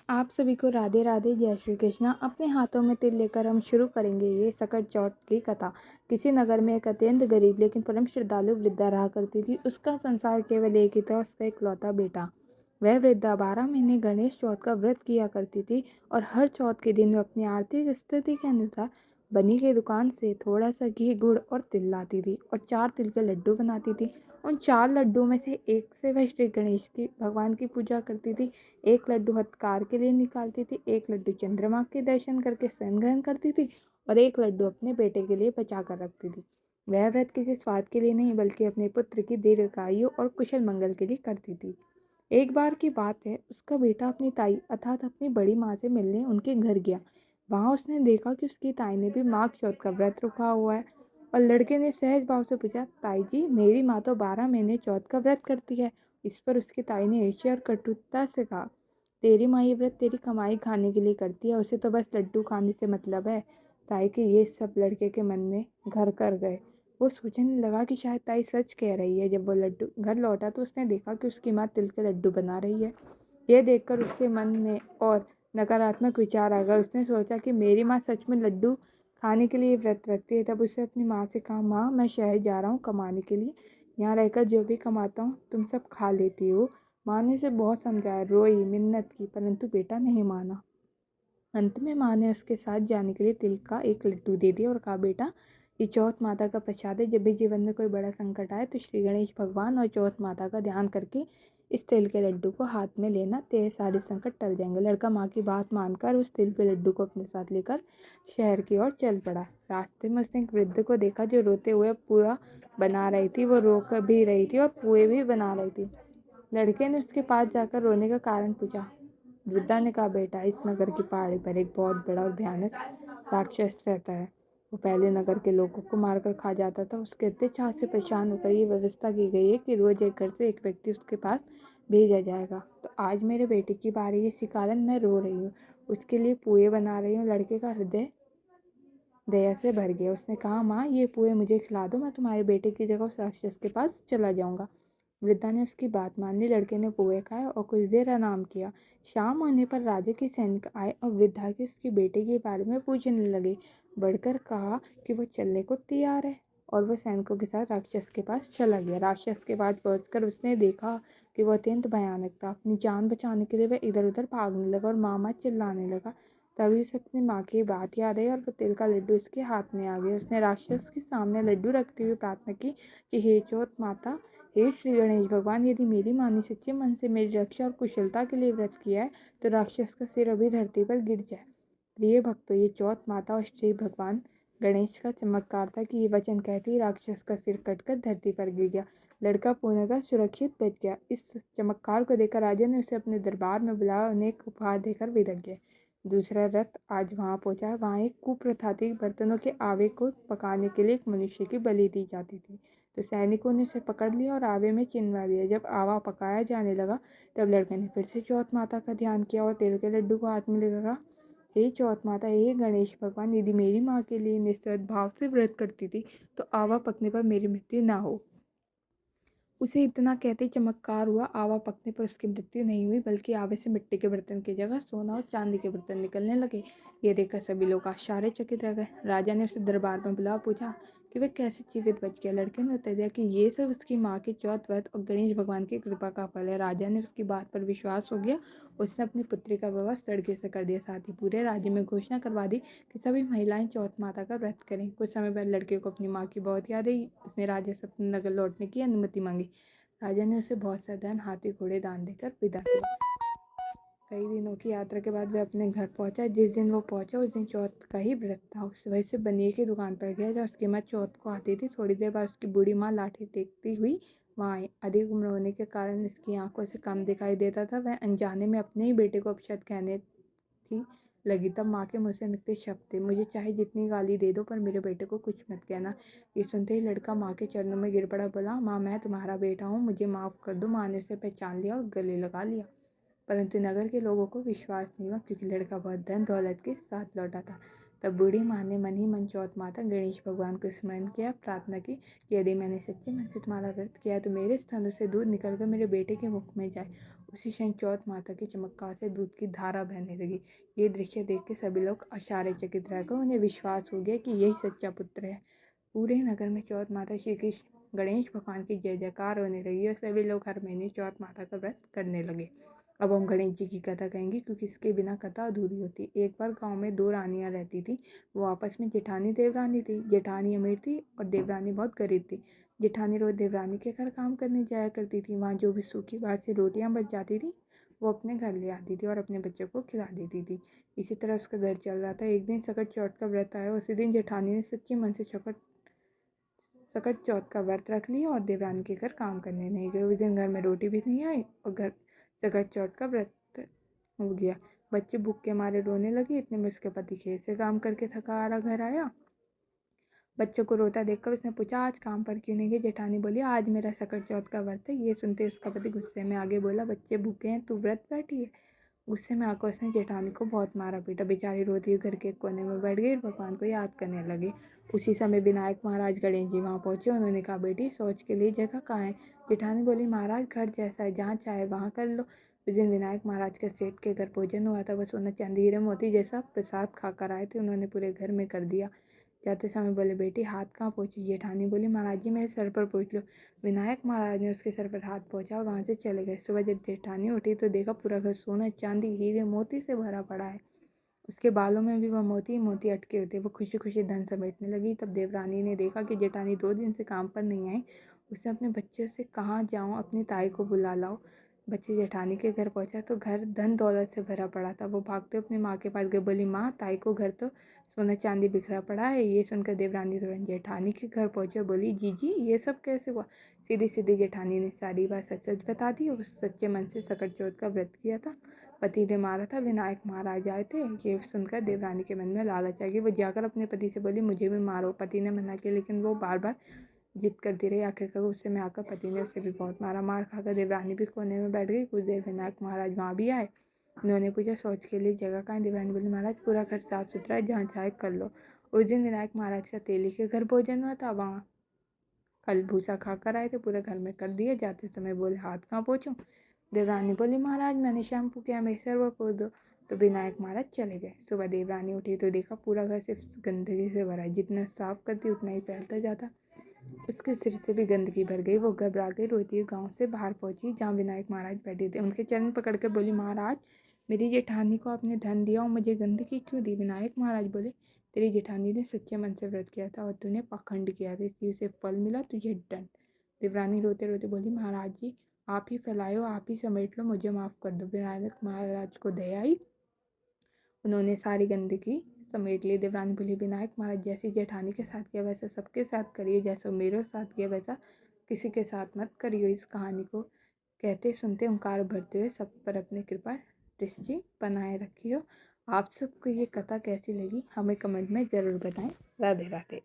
आप सभी को राधे राधे, जय श्री कृष्णा। अपने हाथों में तिल लेकर हम शुरू करेंगे ये सकट चौथ की कथा। किसी नगर में एक अत्यंत गरीब लेकिन परम श्रद्धालु वृद्धा रहा करती थी। उसका संसार केवल एक ही था, उसका इकलौता बेटा। वह वृद्धा 12 महीने गणेश चौथ का व्रत किया करती थी और हर चौथ के दिन वह अपनी आर्थिक स्थिति के अनुसार बनी की दुकान से थोड़ा सा घी, गुड़ और तिल लाती थी और 4 तिल के लड्डू बनाती थी। उन 4 लड्डुओं में से एक से वह श्री गणेश की भगवान की पूजा करती थी। एक लड्डू हथकार के लिए निकालती थी, एक लड्डू चंद्रमा के दर्शन करके स्वयं ग्रहण करती थी और एक लड्डू अपने बेटे के लिए बचा कर रखती थी। वह व्रत किसी स्वाद के लिए नहीं बल्कि अपने पुत्र की दीर्घायु और कुशल मंगल के लिए करती थी। एक बार की बात है, उसका बेटा अपनी ताई अर्थात अपनी बड़ी माँ से मिलने उनके घर गया। वहाँ उसने देखा कि उसकी ताई ने भी माघ चौथ का व्रत रखा हुआ है और लड़के ने सहज भाव से पूछा, ताई जी, मेरी माँ तो 12 महीने चौथ का व्रत करती है। इस पर उसकी ताई ने ईर्ष्या और कटुता से कहा, तेरी माँ ये व्रत तेरी कमाई खाने के लिए करती है, उसे तो बस लड्डू खाने से मतलब है। ताई के ये सब लड़के के मन में घर कर गए। वो सोचने लगा कि शायद ताई सच कह रही है। जब वो लड्डू घर लौटा तो उसने देखा कि उसकी माँ तिल के लड्डू बना रही है। यह देखकर उसके मन में और नकारात्मक विचार आ गए। उसने सोचा कि मेरी माँ सच में लड्डू खाने के लिए व्रत रखती है। तब उसने अपनी माँ से कहा, माँ, मैं शहर जा रहा हूँ कमाने के लिए, यहाँ रहकर जो भी कमाता हूँ तुम सब खा लेती हो। माँ ने उसे बहुत समझाया, रोई, मिन्नत की, परंतु बेटा नहीं माना। अंत में माँ ने उसके साथ जाने के लिए तिल का एक लड्डू दे दिया और कहा, बेटा, ये चौथ माता का प्रसाद है। जब भी जीवन में कोई बड़ा संकट आए तो श्री गणेश भगवान और चौथ माता का ध्यान करके इस तिल के लड्डू को हाथ में लेना, तेरे सारे संकट टल जाएंगे। लड़का माँ की बात मानकर उस तिल के लड्डू को अपने साथ लेकर शहर की ओर चल पड़ा। रास्ते में उसने एक वृद्ध को देखा जो रोते हुए पूरा बना रही थी। वो रो कर भी रही थी और पुए भी बना रही थी। लड़के ने उसके पास जाकर रोने का कारण पूछा। वृद्धा ने कहा, बेटा, इस नगर की पहाड़ी पर एक बहुत बड़ा और भयानक राक्षस रहता है। वो पहले नगर के लोगों को मारकर खा जाता था। उसके अत्याचार से परेशान होकर ये व्यवस्था की गई है कि रोज एक घर से एक व्यक्ति उसके पास भेजा जाएगा। तो आज मेरे बेटे की बारी है, इसी कारण मैं रो रही हूँ, उसके लिए पुए बना रही हूँ। लड़के का हृदय दया से भर गया। उसने कहा, माँ, ये पुए मुझे खिला दो, मैं तुम्हारे बेटे की जगह उस राक्षस के पास चला जाऊंगा। वृद्धा ने उसकी बात मान ली। लड़के ने पोहे खाए और कुछ देर आराम किया। शाम होने पर राजा के सैनिक आए और वृद्धा के उसके बेटे के बारे में पूछने लगे। बढ़कर कहा कि वो चलने को तैयार है और वह सैनिकों के साथ राक्षस के पास चला गया। राक्षस के पास पहुंचकर उसने देखा कि वह अत्यंत भयानक था। अपनी जान बचाने के लिए वह इधर उधर भागने लगा और मामा चिल्लाने लगा। तभी उसे अपनी माँ की बात याद आई और वह तिल का लड्डू उसके हाथ में आ गया। उसने राक्षस के सामने लड्डू रखते हुए प्रार्थना की कि हे चौथ माता, हे श्री गणेश भगवान, यदि मेरी माँ ने सच्चे मन से मेरी रक्षा और कुशलता के लिए व्रत किया है तो राक्षस का सिर अभी धरती पर गिर जाए। प्रिय भक्तों, ये चौथ माता और श्री भगवान गणेश का चमत्कार था कि ये वचन कहते ही राक्षस का सिर कटकर धरती पर गिर गया। लड़का पूर्णतः सुरक्षित बच गया। इस चमत्कार को देखकर राजा ने उसे अपने दरबार में बुलाया, अनेक उपहार देकर विदा किया। दूसरा रथ आज वहां पहुंचा। वहां एक कुप्रथा थी, बर्तनों के आवे को पकाने के लिए एक मनुष्य की बलि दी जाती थी। तो सैनिकों ने उसे पकड़ लिया और आवे में चिनवा दिया। जब आवा पकाया जाने लगा तब लड़के ने फिर से चौथ माता का ध्यान किया और तिल के लड्डू को हाथ में लेकर कहा, हे चौथ माता, हे गणेश भगवान, यदि मेरी माँ के लिए निस्वार्थ भाव से व्रत करती थी तो आवा पकने पर मेरी मृत्यु ना हो। उसे इतना कहते ही चमत्कार हुआ। आवा पकने पर उसकी मृत्यु नहीं हुई बल्कि आवे से मिट्टी के बर्तन की जगह सोना और चांदी के बर्तन निकलने लगे। ये देखकर सभी लोग आश्चर्यचकित रह गए। राजा ने उसे दरबार में बुला पूछा कि वह कैसे जीवित बच गया। लड़के ने उत्तर दिया कि ये सब उसकी माँ के चौथ व्रत और गणेश भगवान की कृपा का फल है। राजा ने उसकी बात पर विश्वास हो गया। उसने अपनी पुत्री का विवाह इस लड़के से कर दिया। साथ ही पूरे राज्य में घोषणा करवा दी कि सभी महिलाएं चौथ माता का व्रत करें। कुछ समय बाद लड़के को अपनी माँ की बहुत याद आई। उसने राजा से अपने नगर लौटने की अनुमति मांगी। राजा ने उसे बहुत सा धन, हाथी घोड़े दान देकर विदा किया। कई दिनों की यात्रा के बाद वह अपने घर पहुंचा। जिस दिन वो पहुंचा उस दिन चौथ का ही व्रत था। उस वजह से बनिए की दुकान पर गया जहाँ उसकी माँ चौथ को आती थी। थोड़ी देर बाद उसकी बूढ़ी माँ लाठी टेकती हुई वहाँ आई। अधिक उम्र होने के कारण उसकी आंखों से कम दिखाई देता था। वह अनजाने में अपने ही बेटे को अपशब्द कहने थी लगी। तब माँ के मुँह से निकले शब्द थे, मुझे चाहे जितनी गाली दे दो पर मेरे बेटे को कुछ मत कहना। ये सुनते ही लड़का माँ के चरणों में गिर पड़ा। बोला, माँ, मैं तुम्हारा बेटा हूँ, मुझे माफ़ कर दो। माँ ने उसे पहचान लिया और गले लगा लिया। परंतु नगर के लोगों को विश्वास नहीं हुआ क्योंकि लड़का बहुत धन दौलत के साथ लौटा था। तब बूढ़ी माँ ने मन ही मन चौथ माता गणेश भगवान को स्मरण किया, प्रार्थना की कि यदि मैंने सच्चे मन से तुम्हारा व्रत किया है तो मेरे स्तनों से दूध निकलकर मेरे बेटे के मुख में जाए उसी क्षण चौथ माता की चमत्कार से दूध की धारा बहने लगी। ये दृश्य देख के सभी लोग आश्चर्यचकित रह गए। उन्हें विश्वास हो गया कि यही सच्चा पुत्र है। पूरे नगर में चौथ माता, श्री कृष्ण, गणेश भगवान की जय जयकार होने लगी और सभी लोग हर महीने चौथ माता का व्रत करने लगे। अब हम गणेश जी की कथा कहेंगे, क्योंकि इसके बिना कथा अधूरी होती। एक बार गांव में दो रानियां रहती थी। वो आपस में जेठानी देवरानी थी। जेठानी अमीर थी और देवरानी बहुत गरीब थी। जेठानी रोज देवरानी के घर काम करने जाया करती थी। वहाँ जो भी सूखी बासी रोटियां बच जाती थी वो अपने घर ले आती थी और अपने बच्चों को खिला देती थी। इसी तरह उसका घर चल रहा था। एक दिन सकट चौथ का व्रत आया। उसी दिन जेठानी ने सच्चे मन से सकट चौथ का व्रत रख लिया और देवरानी के घर काम करने नहीं गए। उस दिन घर में रोटी भी नहीं आई और घर सकट चौथ का व्रत हो गया। बच्चे भूख के मारे रोने लगे। इतने में उसके पति खेत से काम करके थका हारा घर आया। बच्चों को रोता देखकर उसने पूछा, आज काम पर क्यों नहीं गए? जेठानी बोली, आज मेरा सकट चौथ का व्रत है। ये सुनते उसका पति गुस्से में आगे बोला, बच्चे भूखे हैं, तू व्रत बैठी है? गुस्से में आकर उसने जेठानी को बहुत मारा पीटा। बेचारी रोती हुई घर के कोने में बैठ गई और भगवान को याद करने लगी। उसी समय विनायक महाराज गणेश जी वहाँ पहुंचे। उन्होंने कहा, बेटी शौच के लिए जगह कहाँ है? जेठानी बोली, महाराज घर जैसा है, जहाँ चाहे वहाँ कर लो। उस दिन विनायक महाराज के सेठ के घर भोजन हुआ था। वो सोना चांदी हीरे मोती जैसा प्रसाद खाकर आए थे। उन्होंने पूरे घर में कर दिया। जाते समय बोले, बेटी हाथ कहाँ पहुँची? जेठानी बोली, महाराज जी मेरे सर पर पहुँच लो। विनायक महाराज ने उसके सर पर हाथ पहुँचा और वहाँ से चले गए। सुबह जब जेठानी उठी तो देखा पूरा घर सोना चांदी हीरे मोती से भरा पड़ा है। उसके बालों में भी वह मोती मोती अटके हुए थे। वो खुशी खुशी धन समेटने लगी। तब देवरानी ने देखा कि जेठानी 2 दिन से काम पर नहीं आई। उसने अपने बच्चे से, कहाँ जाऊँ, अपनी ताई को बुला लाओ। बच्चे जेठानी के घर पहुंचा तो घर धन दौलत से भरा पड़ा था। वो भागते अपनी माँ के पास गई। बोली, माँ, ताई को घर तो सोना चांदी बिखरा पड़ा है। ये सुनकर देवरानी तुरंत जेठानी के घर पहुंचे। बोली, जीजी ये सब कैसे हुआ? सीधी सीधी जेठानी ने सारी बात सच सच बता दी। वो सच्चे मन से सकट चौथ का व्रत किया था। पति ने मारा था। विनायक महाराज आए थे। ये सुनकर देवरानी के मन में लालच आ गई। वो जाकर अपने पति से बोली, मुझे भी मारो। पति ने मना किया लेकिन वो बार बार जिद करती रही। आखिरकार गुस्से में आकर पति ने उसे भी बहुत मारा। मार खाकर देवरानी भी कोने में बैठ गई। कुछ देर विनायक महाराज वहाँ भी आए। उन्होंने पूछा, शौच के लिए जगह कहाँ है? देवरानी बोली, महाराज पूरा घर साफ सुथरा है, जहाँ चाहे कर लो। उस दिन विनायक महाराज का तेली के घर भोजन हुआ था। वहाँ कल भूसा खाकर आए थे। पूरे घर में कर दिए। जाते समय बोले, हाथ कहाँ पोंछूं? देवरानी बोली, महाराज मैंने शैम्पू किया, मेरे सर वो पोंछ दो। तो विनायक महाराज चले गए। सुबह देवरानी उठी तो देखा पूरा घर सिर्फ गंदगी से भरा है। जितना साफ करती उतना ही फैलता जाता। उसके सिर से भी गंदगी भर गई। वो घबरा गई। रोती हुई गांव से बाहर पहुंची जहाँ विनायक महाराज बैठे थे। उनके चरण पकड़कर बोली, महाराज मेरी जेठानी को आपने धन दिया और मुझे गंदगी क्यों दी? विनायक महाराज बोले, तेरी जेठानी ने सच्चे मन से व्रत किया था और तूने पाखंड किया था, इसलिए उसे फल मिला, तुझे दंड। देवरानी रोते रोते बोली, महाराज जी आप ही फैलायो, आप ही समेट लो, मुझे माफ़ कर दो। विनायक महाराज को दया आई। उन्होंने सारी गंदगी समेट ली। देवरानी बोली, विनायक महाराज जैसी जेठानी के साथ किया वैसा सबके साथ करिए, जैसा मेरे साथ किया वैसा किसी के साथ मत करियो। इस कहानी को कहते सुनते ओंकार भरते हुए सब पर अपनी कृपा दृष्टि बनाए रखियो। आप सबको ये कथा कैसी लगी हमें कमेंट में ज़रूर बताएं। राधे राधे।